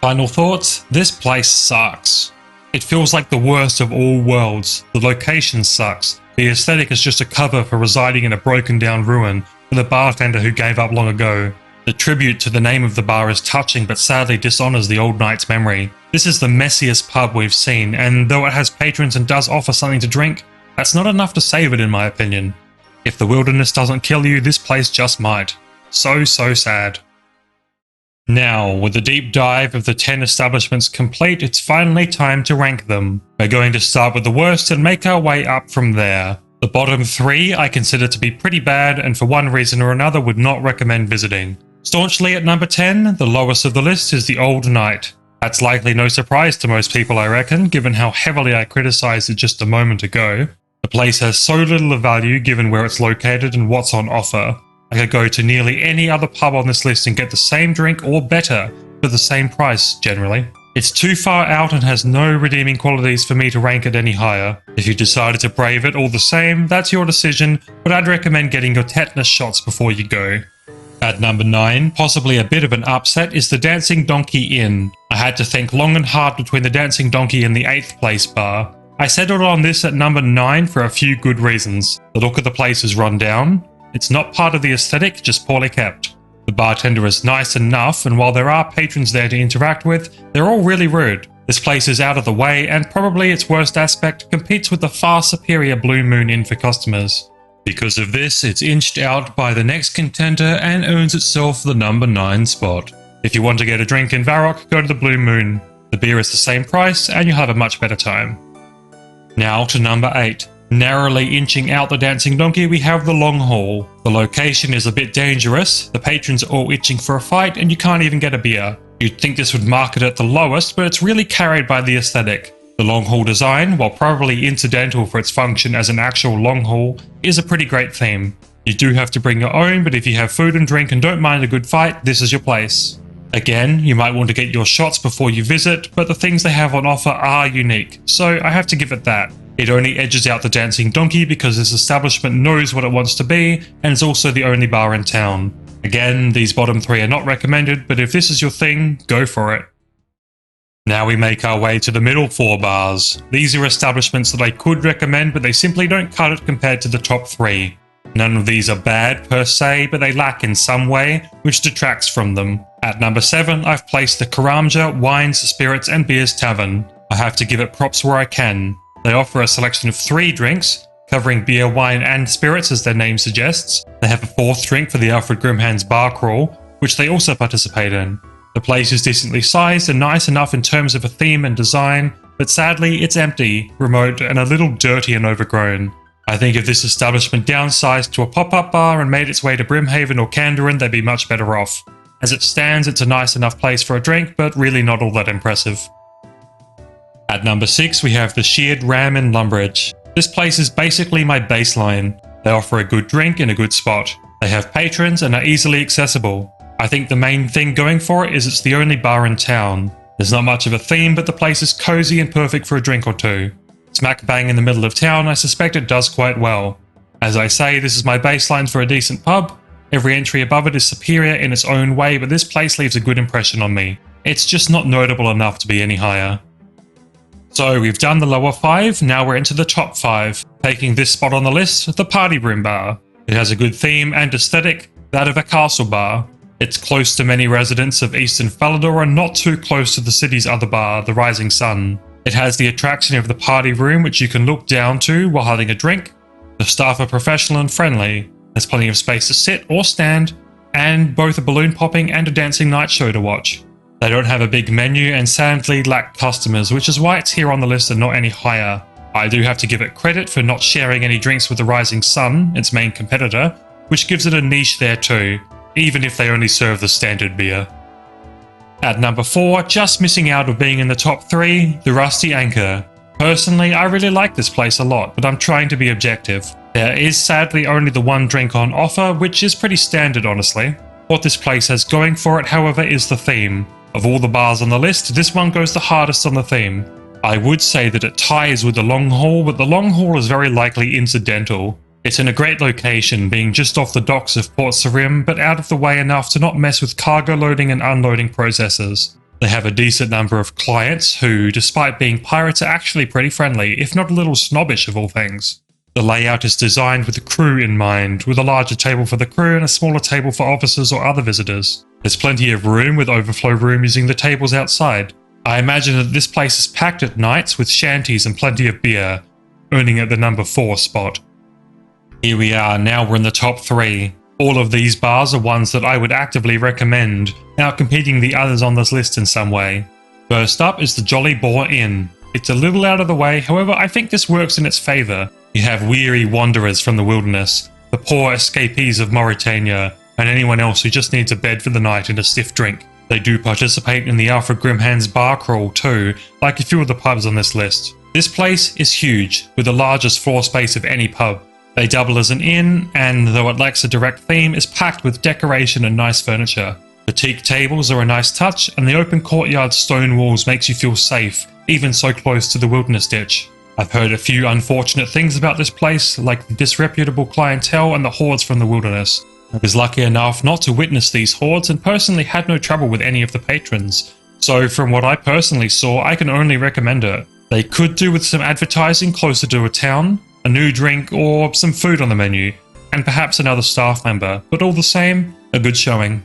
Final thoughts? This place sucks. It feels like the worst of all worlds. The location sucks. The aesthetic is just a cover for residing in a broken down ruin with a bartender who gave up long ago. The tribute to the name of the bar is touching but sadly dishonours the Old Nite's memory. This is the messiest pub we've seen, and though it has patrons and does offer something to drink, that's not enough to save it in my opinion. If the wilderness doesn't kill you, this place just might. So sad. Now, with the deep dive of the 10 establishments complete, it's finally time to rank them. We're going to start with the worst and make our way up from there. The bottom 3 I consider to be pretty bad and for one reason or another would not recommend visiting. Staunchly at number 10, the lowest of the list is the Old Nite. That's likely no surprise to most people I reckon, given how heavily I criticised it just a moment ago. The place has so little of value given where it's located and what's on offer. I could go to nearly any other pub on this list and get the same drink or better for the same price, generally. It's too far out and has no redeeming qualities for me to rank it any higher. If you decided to brave it all the same, that's your decision, but I'd recommend getting your tetanus shots before you go. At number 9, possibly a bit of an upset, is the Dancing Donkey Inn. I had to think long and hard between the Dancing Donkey and the 8th place bar. I settled on this at number 9 for a few good reasons. The look of the place is run down. It's not part of the aesthetic, just poorly kept. The bartender is nice enough, and while there are patrons there to interact with, they're all really rude. This place is out of the way, and probably its worst aspect competes with the far superior Blue Moon Inn for customers. Because of this, it's inched out by the next contender and earns itself the number 9 spot. If you want to get a drink in Varrock, go to the Blue Moon. The beer is the same price and you'll have a much better time. Now to number 8. Narrowly inching out the Dancing Donkey, we have the Longhall. The location is a bit dangerous, the patrons are all itching for a fight and you can't even get a beer. You'd think this would mark it at the lowest, but it's really carried by the aesthetic. The Longhall design, while probably incidental for its function as an actual Longhall, is a pretty great theme. You do have to bring your own, but if you have food and drink and don't mind a good fight, this is your place. Again, you might want to get your shots before you visit, but the things they have on offer are unique, so I have to give it that. It only edges out the Dancing Donkey because this establishment knows what it wants to be, and is also the only bar in town. Again, these bottom 3 are not recommended, but if this is your thing, go for it. Now we make our way to the middle 4 bars. These are establishments that I could recommend, but they simply don't cut it compared to the top 3. None of these are bad per se, but they lack in some way, which detracts from them. At number 7, I've placed the Karamja Wines, Spirits and Beers Tavern. I have to give it props where I can. They offer a selection of 3 drinks, covering beer, wine and spirits as their name suggests. They have a 4th drink for the Alfred Grimhand's Bar Crawl, which they also participate in. The place is decently sized and nice enough in terms of a theme and design, but sadly it's empty, remote and a little dirty and overgrown. I think if this establishment downsized to a pop-up bar and made its way to Brimhaven or Kandarin, they'd be much better off. As it stands, it's a nice enough place for a drink, but really not all that impressive. At number 6, we have the Sheared Ram in Lumbridge. This place is basically my baseline. They offer a good drink in a good spot. They have patrons and are easily accessible. I think the main thing going for it is it's the only bar in town. There's not much of a theme, but the place is cozy and perfect for a drink or two. Smack bang in the middle of town, I suspect it does quite well. As I say, this is my baseline for a decent pub. Every entry above it is superior in its own way, but this place leaves a good impression on me. It's just not notable enough to be any higher. So we've done the lower 5, now we're into the top 5. Taking this spot on the list, the Party Room Bar. It has a good theme and aesthetic, that of a castle bar. It's close to many residents of Eastern Falador and not too close to the city's other bar, the Rising Sun. It has the attraction of the party room, which you can look down to while having a drink. The staff are professional and friendly. There's plenty of space to sit or stand, and both a balloon popping and a dancing night show to watch. They don't have a big menu and sadly lack customers, which is why it's here on the list and not any higher. I do have to give it credit for not sharing any drinks with the Rising Sun, its main competitor, which gives it a niche there too, even if they only serve the standard beer. At number 4, just missing out of being in the top 3, the Rusty Anchor. Personally, I really like this place a lot, but I'm trying to be objective. There is sadly only the 1 drink on offer, which is pretty standard honestly. What this place has going for it, however, is the theme. Of all the bars on the list, this one goes the hardest on the theme. I would say that it ties with the Longhall, but the Longhall is very likely incidental. It's in a great location, being just off the docks of Port Sarim, but out of the way enough to not mess with cargo loading and unloading processes. They have a decent number of clients who, despite being pirates, are actually pretty friendly, if not a little snobbish of all things. The layout is designed with the crew in mind, with a larger table for the crew and a smaller table for officers or other visitors. There's plenty of room with overflow room using the tables outside. I imagine that this place is packed at nights with shanties and plenty of beer, earning it the number 4 spot. Here we are, now we're in the top 3. All of these bars are ones that I would actively recommend, outcompeting the others on this list in some way. First up is the Jolly Boar Inn. It's a little out of the way, however I think this works in its favour. You have weary wanderers from the wilderness, the poor escapees of Mauritania, and anyone else who just needs a bed for the night and a stiff drink. They do participate in the Alfred Grimhand's Bar Crawl too, like a few of the pubs on this list. This place is huge, with the largest floor space of any pub. They double as an inn, and though it lacks a direct theme, is packed with decoration and nice furniture. The teak tables are a nice touch, and the open courtyard stone walls makes you feel safe, even so close to the wilderness ditch. I've heard a few unfortunate things about this place, like the disreputable clientele and the hordes from the wilderness. I was lucky enough not to witness these hordes and personally had no trouble with any of the patrons. So from what I personally saw, I can only recommend it. They could do with some advertising closer to a town, a new drink or some food on the menu, and perhaps another staff member, but all the same, a good showing.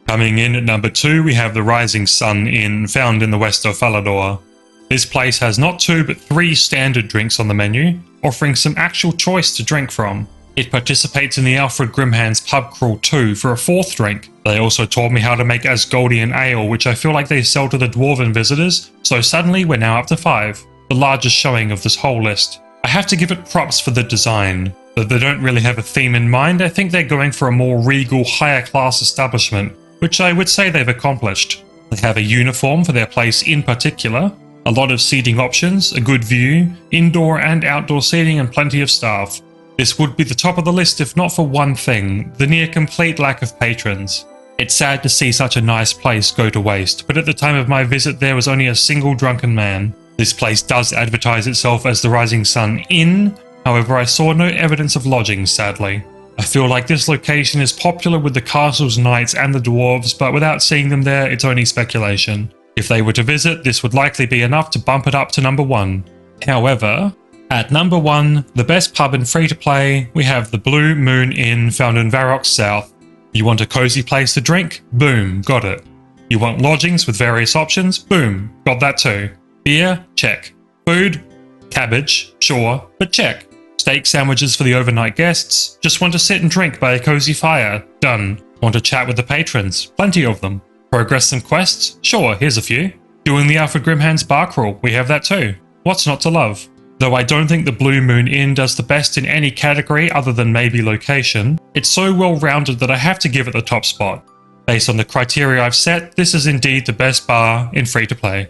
Coming in at number 2, we have the Rising Sun Inn, found in the west of Falador. This place has not 2 but 3 standard drinks on the menu, offering some actual choice to drink from. It participates in the Alfred Grimhand's Pub Crawl 2 for a 4th drink, They also taught me how to make Asgoldian ale, which I feel like they sell to the Dwarven visitors, so suddenly we're now up to 5, the largest showing of this whole list. I have to give it props for the design. Though they don't really have a theme in mind, I think they're going for a more regal, higher class establishment, which I would say they've accomplished. They have a uniform for their place in particular, a lot of seating options, a good view, indoor and outdoor seating and plenty of staff. This would be the top of the list if not for one thing, the near complete lack of patrons. It's sad to see such a nice place go to waste, but at the time of my visit there was only a single drunken man. This place does advertise itself as the Rising Sun Inn, however I saw no evidence of lodging, sadly. I feel like this location is popular with the castle's knights and the dwarves, but without seeing them there, it's only speculation. If they were to visit, this would likely be enough to bump it up to number 1. However, at number 1, the best pub in free-to-play, we have the Blue Moon Inn found in Varrock South. You want a cozy place to drink? Boom, got it. You want lodgings with various options? Boom, got that too. Beer? Check. Food? Cabbage, sure, but check. Steak sandwiches for the overnight guests? Just want to sit and drink by a cozy fire? Done. Want to chat with the patrons? Plenty of them. Progress some quests? Sure, here's a few. Doing the Alfred Grimhand's bar crawl? We have that too. What's not to love? Though I don't think the Blue Moon Inn does the best in any category other than maybe location, it's so well rounded that I have to give it the top spot. Based on the criteria I've set, this is indeed the best bar in free-to-play.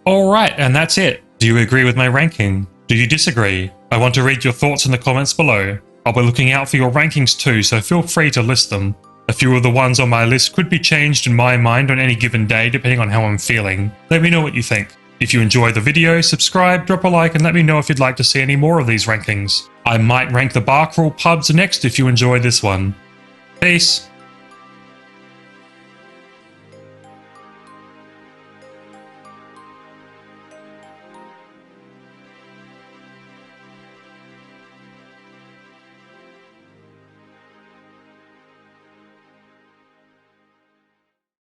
Alright, and that's it. Do you agree with my ranking? Do you disagree? I want to read your thoughts in the comments below. I'll be looking out for your rankings too, so feel free to list them. A few of the ones on my list could be changed in my mind on any given day depending on how I'm feeling. Let me know what you think. If you enjoyed the video, subscribe, drop a like and let me know if you'd like to see any more of these rankings. I might rank the bar crawl pubs next if you enjoy this one. Peace!